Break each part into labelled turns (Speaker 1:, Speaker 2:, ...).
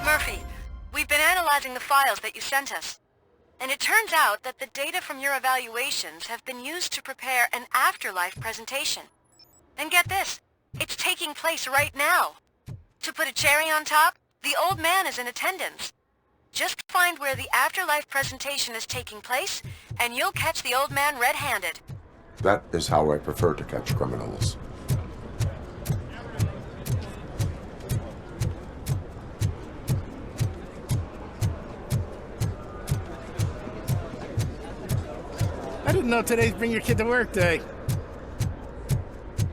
Speaker 1: Murphy, we've been analyzing the files that you sent us. And it turns out that the data from your evaluations have been used to prepare an afterlife presentation. And get this, it's taking place right now. To put a cherry on top, the old man is in attendance. Just find where the afterlife presentation is taking place, and you'll catch the old man red-handed.
Speaker 2: That is how I prefer to catch criminals.
Speaker 3: I didn't know today's Bring Your Kid to Work Day.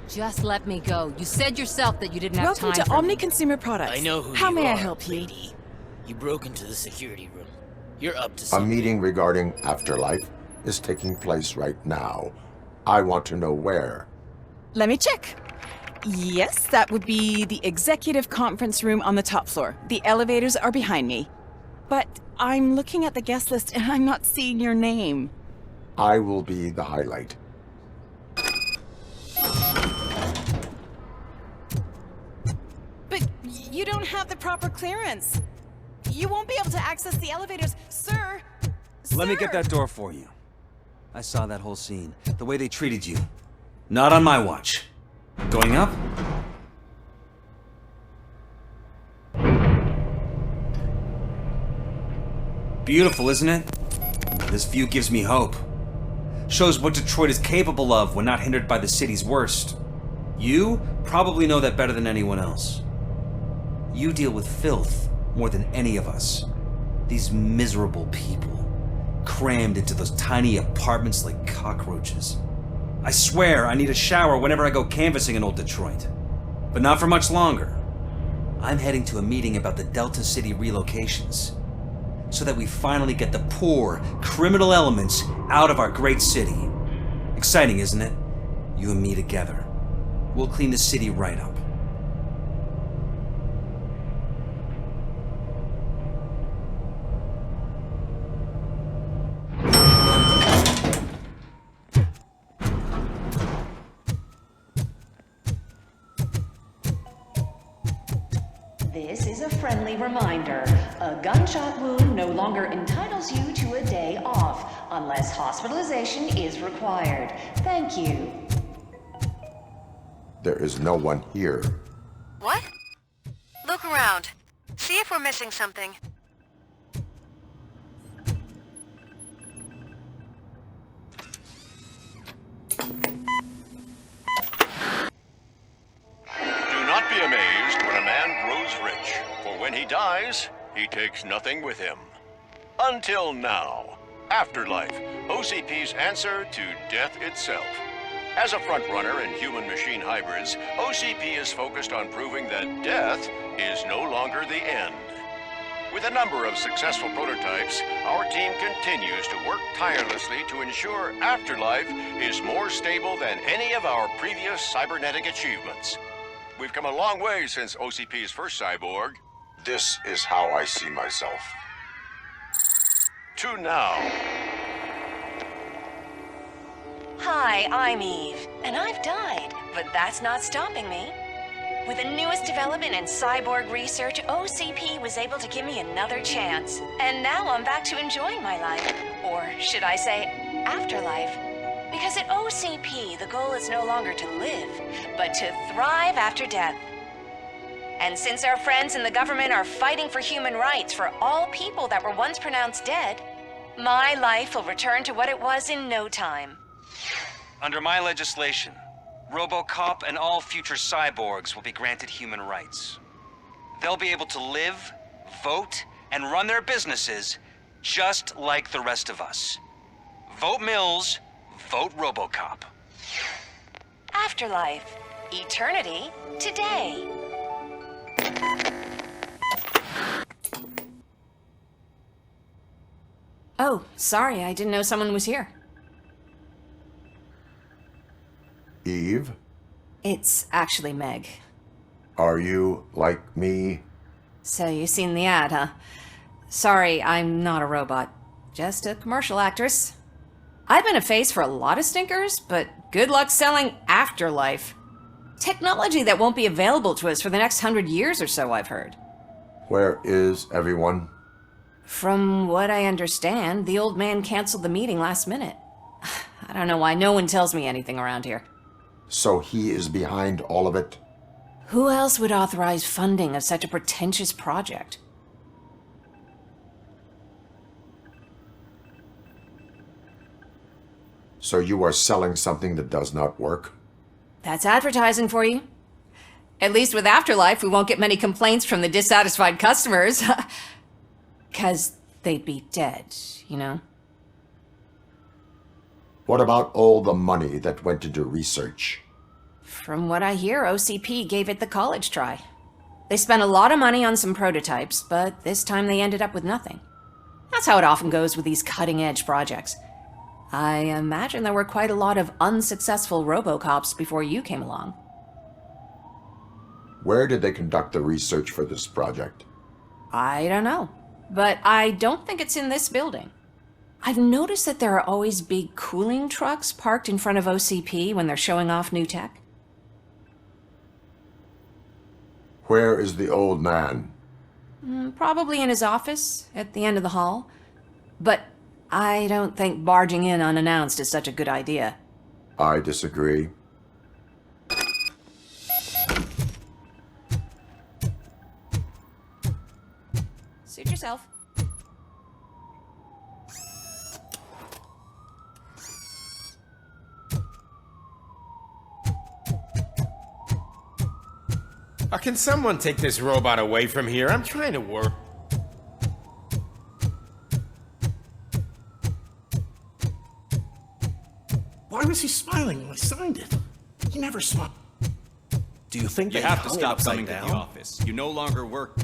Speaker 4: Just let me go. You said yourself that you didn't have time.
Speaker 5: Welcome to Omni Consumer Products.
Speaker 6: I know who
Speaker 5: How
Speaker 6: you
Speaker 5: may
Speaker 6: are,
Speaker 5: I help you?
Speaker 6: lady. You broke into the security room. You're up to
Speaker 2: A
Speaker 6: something.
Speaker 2: meeting regarding afterlife is taking place right now. I want to know where.
Speaker 5: Let me check. Yes, that would be the executive conference room on the top floor. The elevators are behind me. But I'm looking at the guest list and I'm not seeing your name.
Speaker 2: I will be the highlight.
Speaker 5: But you don't have the proper clearance. You won't be able to access the elevators, sir.
Speaker 7: Let me get that door for you. I saw that whole scene. The way they treated you. Not on my watch. Going up? Beautiful, isn't it? This view gives me hope. Shows what Detroit is capable of when not hindered by the city's worst. You probably know that better than anyone else. You deal with filth more than any of us. These miserable people, crammed into those tiny apartments like cockroaches. I swear I need a shower whenever I go canvassing in old Detroit. But not for much longer. I'm heading to a meeting about the Delta City relocations, so that we finally get the poor, criminal elements out of our great city. Exciting, isn't it? You and me together. We'll clean the city right up.
Speaker 8: This is a friendly reminder. A gunshot wound no longer entitles you to a day off, unless hospitalization is required. Thank you.
Speaker 2: There is no one here.
Speaker 1: What? Look around. See if we're missing something.
Speaker 9: Do not be amazed when a man grows rich, for when he dies, he takes nothing with him. Until now. Afterlife, OCP's answer to death itself. As a frontrunner in human-machine hybrids, OCP is focused on proving that death is no longer the end. With a number of successful prototypes, our team continues to work tirelessly to ensure Afterlife is more stable than any of our previous cybernetic achievements. We've come a long way since OCP's first cyborg.
Speaker 2: This is how I see myself.
Speaker 9: To now.
Speaker 8: Hi, I'm Eve, and I've died, but that's not stopping me. With the newest development in cyborg research, OCP was able to give me another chance. And now I'm back to enjoying my life. Or should I say, afterlife. Because at OCP, the goal is no longer to live, but to thrive after death. And since our friends in the government are fighting for human rights for all people that were once pronounced dead, my life will return to what it was in no time.
Speaker 7: Under my legislation, RoboCop and all future cyborgs will be granted human rights. They'll be able to live, vote, and run their businesses just like the rest of us. Vote Mills, vote RoboCop.
Speaker 8: Afterlife. Eternity. Today.
Speaker 4: Oh, sorry, I didn't know someone was here.
Speaker 2: Eve,
Speaker 4: It's actually Meg.
Speaker 2: are you like me?
Speaker 4: So you've seen the ad, huh? Sorry, I'm not a robot. Just a commercial actress. I've been a face for a lot of stinkers, but good luck selling Afterlife. Technology that won't be available to us for the next 100 years or so, I've heard.
Speaker 2: Where is everyone?
Speaker 4: From what I understand, the old man canceled the meeting last minute. I don't know why no one tells me anything around here.
Speaker 2: So he is behind all of it?
Speaker 4: Who else would authorize funding of such a pretentious project?
Speaker 2: So you are selling something that does not work?
Speaker 4: That's advertising for you. At least with Afterlife, we won't get many complaints from the dissatisfied customers. 'Cause they'd be dead, you know?
Speaker 2: What about all the money that went into research?
Speaker 4: From what I hear, OCP gave it the college try. They spent a lot of money on some prototypes, but this time they ended up with nothing. That's how it often goes with these cutting-edge projects. I imagine there were quite a lot of unsuccessful RoboCops before you came along.
Speaker 2: Where did they conduct the research for this project?
Speaker 4: I don't know, but I don't think it's in this building. I've noticed that there are always big cooling trucks parked in front of OCP when they're showing off new tech.
Speaker 2: Where is the old man?
Speaker 4: Probably in his office, at the end of the hall. But I don't think barging in unannounced is such a good idea.
Speaker 2: I disagree.
Speaker 4: Suit yourself.
Speaker 3: Can someone take this robot away from here? I'm trying to work. Why was he smiling when I signed it? He never smiled. Do you think
Speaker 7: You
Speaker 3: they
Speaker 7: have to
Speaker 3: hung it
Speaker 7: stop
Speaker 3: upside
Speaker 7: coming to
Speaker 3: down?
Speaker 7: the office. You no longer work.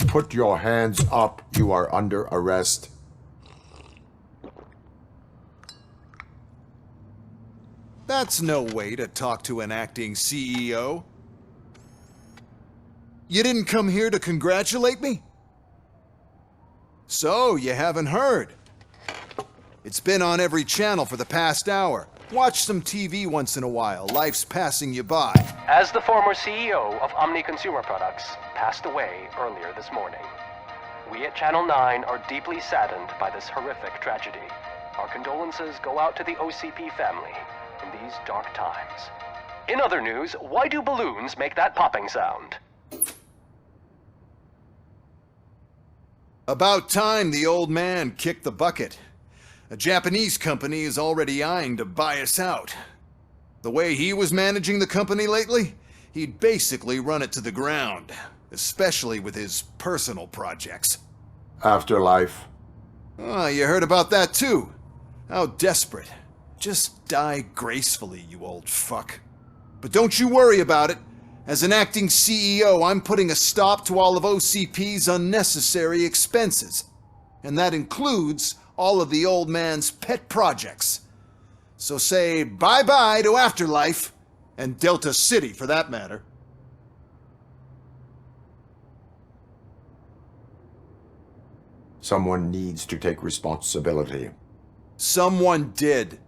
Speaker 2: Put your hands up. You are under arrest.
Speaker 10: That's no way to talk to an acting CEO. You didn't come here to congratulate me? So, you haven't heard. It's been on every channel for the past hour. Watch some TV once in a while. Life's passing you by.
Speaker 11: As the former CEO of Omni Consumer Products passed away earlier this morning, we at Channel 9 are deeply saddened by this horrific tragedy. Our condolences go out to the OCP family in these dark times. In other news, why do balloons make that popping sound?
Speaker 10: About time the old man kicked the bucket. A Japanese company is already eyeing to buy us out. The way he was managing the company lately, he'd basically run it to the ground, especially with his personal projects.
Speaker 2: Afterlife.
Speaker 10: Oh, you heard about that too. How desperate. Just die gracefully, you old fuck. But don't you worry about it. As an acting CEO, I'm putting a stop to all of OCP's unnecessary expenses. And that includes all of the old man's pet projects. So say bye-bye to Afterlife, and Delta City for that matter.
Speaker 2: Someone needs to take responsibility.
Speaker 10: Someone did.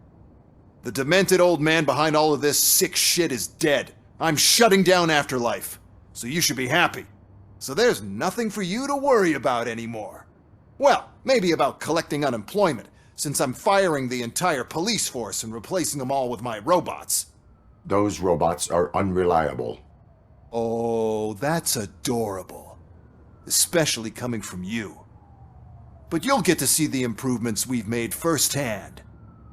Speaker 10: The demented old man behind all of this sick shit is dead. I'm shutting down Afterlife, so you should be happy. So there's nothing for you to worry about anymore. Well, maybe about collecting unemployment, since I'm firing the entire police force and replacing them all with my robots.
Speaker 2: Those robots are unreliable.
Speaker 10: Oh, that's adorable. Especially coming from you. But you'll get to see the improvements we've made firsthand,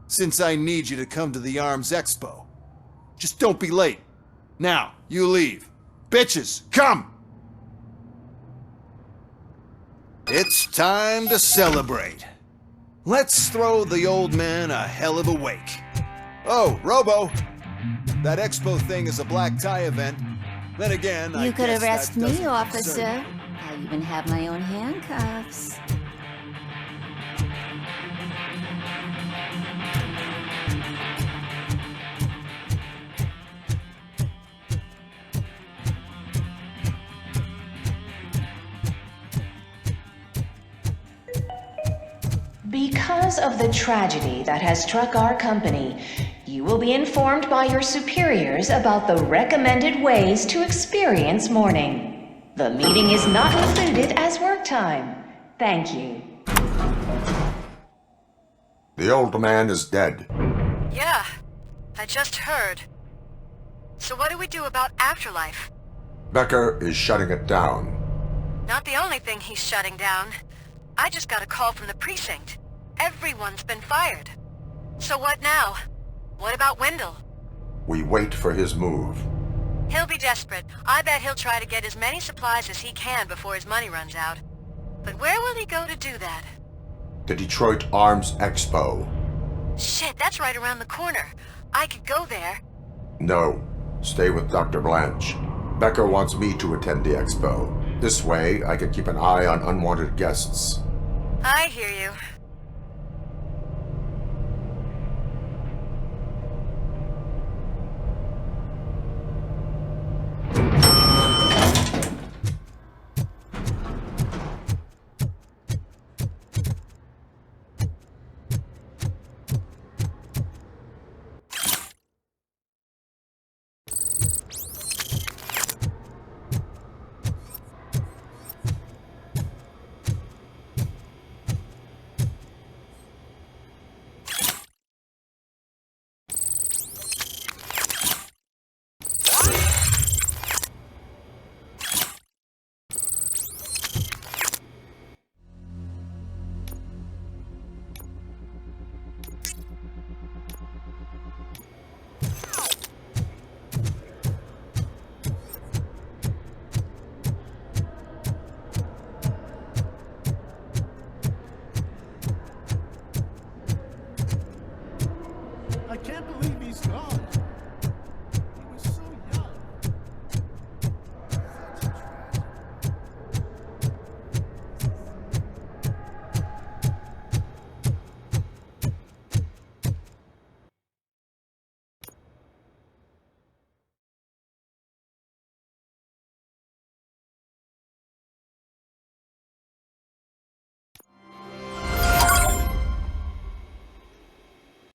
Speaker 10: since I need you to come to the ARMS Expo. Just don't be late. Now, you leave. Bitches, come! It's time to celebrate. Let's throw the old man a hell of a wake. Oh, Robo! That expo thing is a black tie event. Then again,
Speaker 12: You could
Speaker 10: guess
Speaker 12: arrest
Speaker 10: that
Speaker 12: me,
Speaker 10: doesn't
Speaker 12: officer.
Speaker 10: concern
Speaker 12: I even have my own handcuffs.
Speaker 13: Because
Speaker 8: Because of the tragedy that has struck our company, you will be informed by your superiors about the recommended ways to experience mourning. The meeting is not included as work time. Thank you.
Speaker 2: The old man is dead.
Speaker 1: Yeah, I just heard. So what do we do about afterlife?
Speaker 2: Becker is shutting it down.
Speaker 1: Not the only thing he's shutting down. I just got a call from the precinct. Everyone's been fired. So what now? What about Wendell?
Speaker 2: We wait for his move.
Speaker 1: He'll be desperate. I bet he'll try to get as many supplies as he can before his money runs out. But where will he go to do that?
Speaker 2: The Detroit Arms Expo.
Speaker 1: Shit, that's right around the corner. I could go there.
Speaker 2: No, stay with Dr. Blanche. Becker wants me to attend the expo. This way, I can keep an eye on unwanted guests.
Speaker 1: I hear you.
Speaker 3: I can't believe he's gone.